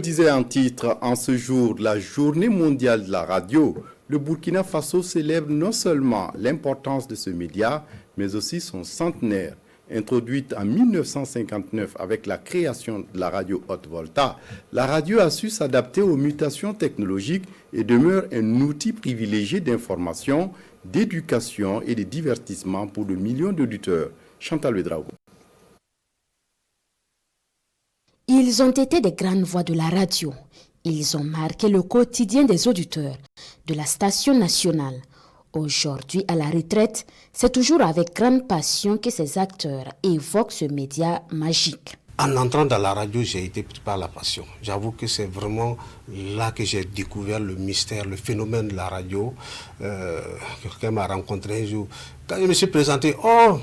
Disait un titre, en ce jour de la journée mondiale de la radio, le Burkina Faso célèbre non seulement l'importance de ce média, mais aussi son centenaire. Introduite en 1959 avec la création de la radio Haute Volta, la radio a su s'adapter aux mutations technologiques et demeure un outil privilégié d'information, d'éducation et de divertissement pour de millions d'auditeurs. Chantal Ouedraogo. Ils ont été des grandes voix de la radio. Ils ont marqué le quotidien des auditeurs de la station nationale. Aujourd'hui, à la retraite, c'est toujours avec grande passion que ces acteurs évoquent ce média magique. En entrant dans la radio, j'ai été pris par la passion. J'avoue que c'est vraiment là que j'ai découvert le mystère, le phénomène de la radio. Quelqu'un m'a rencontré un jour. Quand je me suis présenté,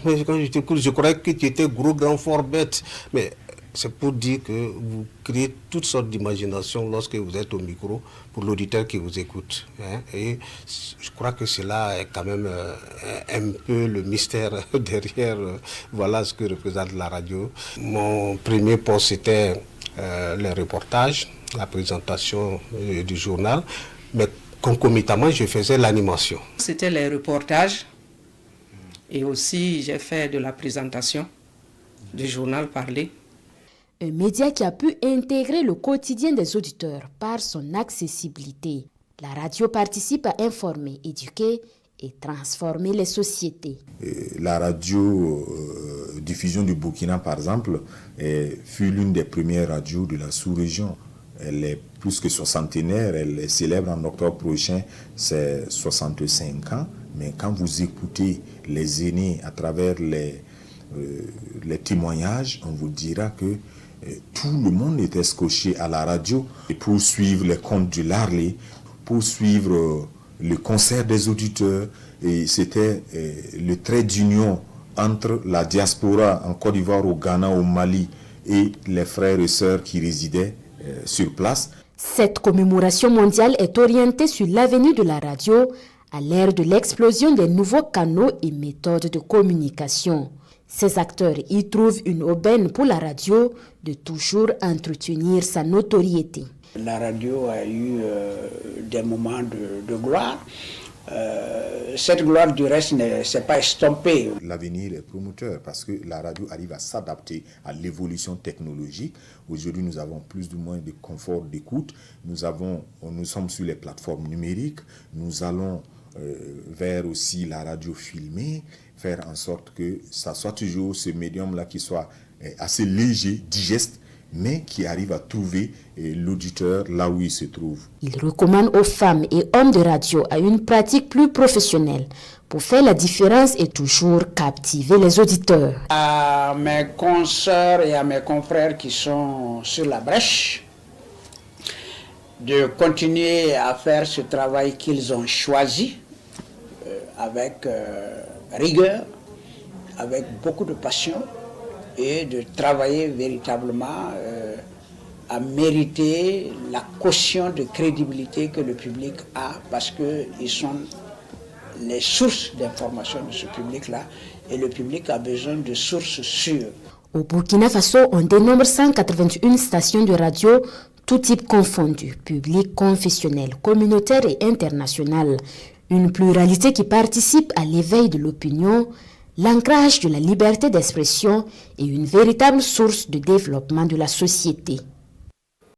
mais quand je t'écoute, je croyais que tu étais gros, grand, fort, bête. Mais c'est pour dire que vous créez toutes sortes d'imagination lorsque vous êtes au micro pour l'auditeur qui vous écoute. Et je crois que cela est quand même un peu le mystère derrière voilà ce que représente la radio. Mon premier poste, c'était les reportages, la présentation du journal, mais concomitamment, je faisais l'animation. C'était les reportages et aussi j'ai fait de la présentation du journal parlé. Un média qui a pu intégrer le quotidien des auditeurs par son accessibilité. La radio participe à informer, éduquer et transformer les sociétés. La radio diffusion du Burkina, par exemple, fut l'une des premières radios de la sous-région. Elle est plus que soixantenaire, elle est célèbre en octobre prochain, c'est 65 ans. Mais quand vous écoutez les aînés à travers les témoignages, on vous dira que tout le monde était scotché à la radio pour suivre les contes du Larlé, pour suivre le concert des auditeurs. Et c'était le trait d'union entre la diaspora en Côte d'Ivoire, au Ghana, au Mali et les frères et sœurs qui résidaient sur place. Cette commémoration mondiale est orientée sur l'avenir de la radio à l'ère de l'explosion des nouveaux canaux et méthodes de communication. Ces acteurs y trouvent une aubaine pour la radio de toujours entretenir sa notoriété. La radio a eu des moments de gloire. Cette gloire du reste ne s'est pas estompée. L'avenir est prometteur parce que la radio arrive à s'adapter à l'évolution technologique. Aujourd'hui, nous avons plus ou moins de confort d'écoute. Nous sommes sur les plateformes numériques. Nous allons vers aussi la radio filmée, faire en sorte que ça soit toujours ce médium-là qui soit assez léger, digeste, mais qui arrive à trouver l'auditeur là où il se trouve. Il recommande aux femmes et hommes de radio à une pratique plus professionnelle pour faire la différence et toujours captiver les auditeurs. À mes consoeurs et à mes confrères qui sont sur la brèche, de continuer à faire ce travail qu'ils ont choisi avec rigueur, avec beaucoup de passion et de travailler véritablement à mériter la caution de crédibilité que le public a parce qu'ils sont les sources d'information de ce public-là et le public a besoin de sources sûres. Au Burkina Faso, on dénombre 181 stations de radio, tout type confondu, public, confessionnel, communautaire et international. Une pluralité qui participe à l'éveil de l'opinion, l'ancrage de la liberté d'expression et une véritable source de développement de la société.